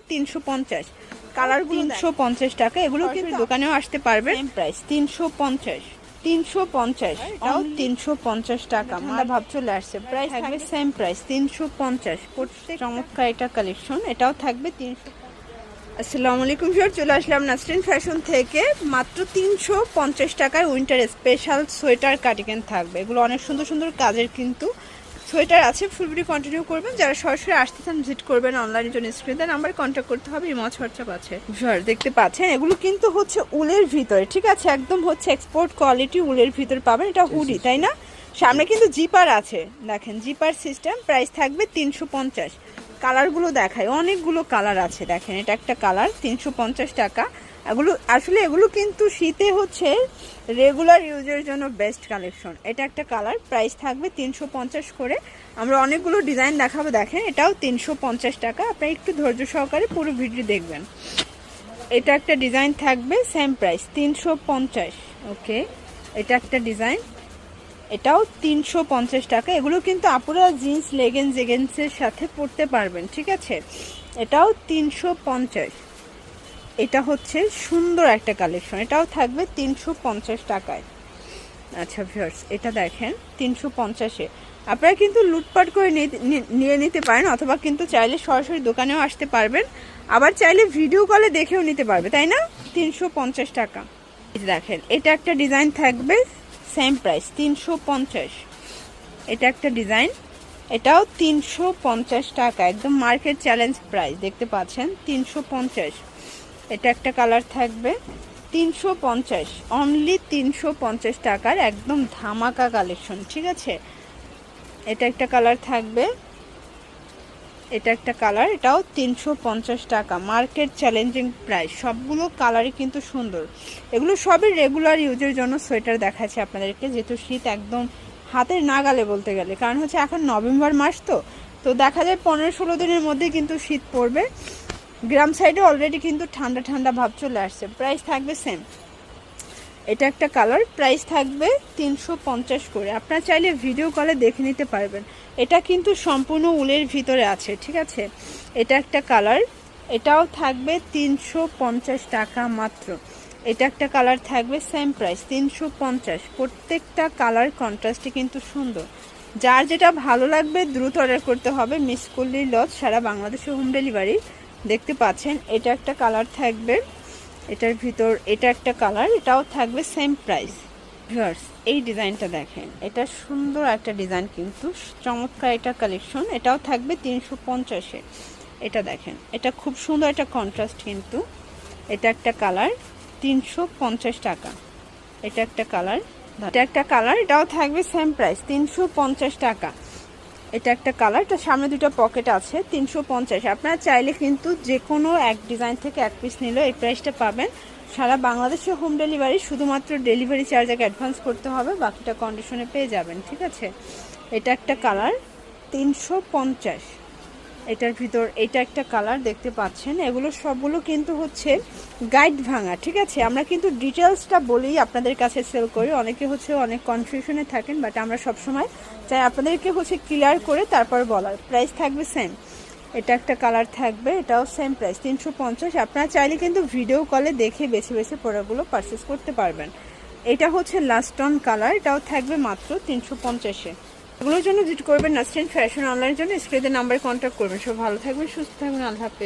350, কালারগুলো 350 টাকা। এগুলো কিন্তু দোকানেও আসতে পারবে। প্রাইস 350, 350, এটাও 350 টাকা। আমরা ভাব চলে আসছে, প্রাইস থাকবে সেম প্রাইস 350। প্রত্যেক চমৎকার এটা কালেকশন, এটাও থাকবে 300। আসসালামু আলাইকুম ভিউয়ার, চলে আসলাম নাসরিন ফ্যাশন থেকে। মাত্র 350 টাকায় উইন্টার স্পেশাল সোয়েটার কার্ডিগান থাকবে। এগুলো অনেক সুন্দর সুন্দর কাজের কিন্তু সোয়েটার আছে। ফুল ভিডিও কন্টিনিউ করবেন। যারা সরাসরি আসতে চান ভিজিট করবেন, অনলাইনের জন্য স্ক্রিনে নাম্বার কন্ট্যাক্ট করতে হবে। ইমো হোয়াটসঅ্যাপ আছে। ভিউয়ার দেখতে পাচ্ছেন, এগুলো কিন্তু হচ্ছে উলের ভিতরে, ঠিক আছে, একদম হচ্ছে এক্সপোর্ট কোয়ালিটি উলের ভিতর পাবেন। এটা হুডি, তাই না? সামনে কিন্তু জিপার আছে, দেখেন জিপার সিস্টেম। প্রাইস থাকবে 350। কালারগুলো দেখায়, অনেকগুলো কালার আছে। দেখেন এটা একটা কালার, 350 টাকা। এগুলো কিন্তু শীতে হচ্ছে রেগুলার ইউজের জন্য বেস্ট কালেকশন। এটা একটা কালার, প্রাইস থাকবে 350 করে। আমরা অনেকগুলো ডিজাইন দেখাবো। দেখেন এটাও 350 টাকা। আপনারা একটু ধৈর্য সহকারে পুরো ভিডিও দেখবেন। এটা একটা ডিজাইন থাকবে, সেম প্রাইস 350। ওকে, এটা একটা ডিজাইন, এটাও 350 টাকা। এগুলো কিন্তু আপুরা জিন্স লেগেন্সের সাথে পরতে পারবেন, ঠিক আছে। এটাও 350। এটা হচ্ছে সুন্দর একটা কালেকশন, এটাও থাকবে 350 টাকায়। আচ্ছা ভিউয়ার্স, এটা দেখেন 350-এ। আপনারা কিন্তু লুটপাট করে নিয়ে নিতে পারেন, অথবা কিন্তু চাইলে সরাসরি দোকানেও আসতে পারবেন, আবার চাইলে ভিডিও কলে দেখেও নিতে পারবে, তাই না? 350 টাকা। দেখেন এটা একটা ডিজাইন থাকবে, সেম প্রাইস 350। এটা একটা ডিজাইন, এটাও 350 টাকা, একদম মার্কেট চ্যালেঞ্জ প্রাইস। দেখতে পাচ্ছেন 350। এটা একটা কালার থাকবে 350, অনলি 350 টাকার একদম ধামাকা কালেকশন, ঠিক আছে। এটা একটা কালার থাকবে, এটা একটা কালার, এটাও 350 টাকা, মার্কেট চ্যালেঞ্জিং প্রাইস। সবগুলো কালারই কিন্তু সুন্দর। এগুলো সবই রেগুলার ইউজের জন্য সোয়েটার দেখাচ্ছে আপনাদেরকে, যেহেতু শীত একদম হাতের নাগালে বলতে গেলে। কারণ হচ্ছে এখন নভেম্বর মাস, তো দেখা যায় 15-16 দিনের মধ্যে কিন্তু শীত পড়বে। গ্রাম সাইডে অলরেডি কিন্তু ঠান্ডা ঠান্ডা ভাব চলে আসছে। প্রাইস থাকবে সেম। এটা একটা কালার, প্রাইস থাকবে 350 করে। আপনারা চাইলে ভিডিও কলে দেখে নিতে পারবেন। এটা কিন্তু সম্পূর্ণ উলের ভিতরে আছে, ঠিক আছে। এটা একটা কালার, এটাও থাকবে 350 টাকা মাত্র। এটা একটা কালার থাকবে, সেম প্রাইস 350। প্রত্যেকটা কালার কন্ট্রাস্টে কিন্তু সুন্দর। যার যেটা ভালো লাগবে দ্রুত অর্ডার করতে হবে। মিস করলেই লস, সারা বাংলাদেশে হোম ডেলিভারি। দেখতে পাচ্ছেন এটা একটা কালার থাকবে, এটার ভিতর এটা একটা কালার, এটাও থাকবে সেম প্রাইস। ভিউয়ার্স এই ডিজাইনটা দেখেন, এটা সুন্দর একটা ডিজাইন কিন্তু চমৎকার এটা কালেকশন। এটাও থাকবে 350-এ। এটা দেখেন, এটা খুব সুন্দর একটা কন্ট্রাস্ট কিন্তু। এটা একটা কালার, 350 টাকা। এটা একটা কালার, এটা একটা কালার, এটাও থাকবে সেম প্রাইস 350 টাকা। এটা একটা কালার, এটা সামনে দুটো পকেট আছে, 350। আপনারা চাইলে কিন্তু যে কোনো এক ডিজাইন থেকে এক পিস নিলে এই প্রাইসটা পাবেন। সারা বাংলাদেশে হোম ডেলিভারি, শুধুমাত্র ডেলিভারি চার্জ আগে অ্যাডভান্স করতে হবে, বাকিটা কন্ডিশনে পেয়ে যাবেন, ঠিক আছে। এটা একটা কালার, 350। এটার ভিতর এটা একটা কালার দেখতে পাচ্ছেন। এগুলো সবগুলো কিন্তু হচ্ছে গাইড ভাঙা, ঠিক আছে। আমরা কিন্তু ডিটেলসটা বলেই আপনাদের কাছে সেল করি। অনেকে হচ্ছে অনেক কনফিউশনে থাকেন, বাট আমরা সবসময় চাই আপনাদেরকে হচ্ছে ক্লিয়ার করে তারপর বলার। প্রাইস থাকবে সেম। এটা একটা কালার থাকবে, এটাও সেম প্রাইস 350। আপনারা চাইলে কিন্তু ভিডিও কলে দেখে বেছে বেছে প্রোডাক্টগুলো পারচেস করতে পারবেন। এটা হচ্ছে লাস্ট অন কালার, এটাও থাকবে মাত্র 350-এ। এগুলোর জন্য ভিজিট করবেন নাসরিন ফ্যাশন অনলাইনের জন্য স্ক্রিনে নাম্বারে কন্ট্যাক্ট করবেন। সব ভালো থাকবেন, সুস্থ থাকবেন, আল্লাহ হাফেজ।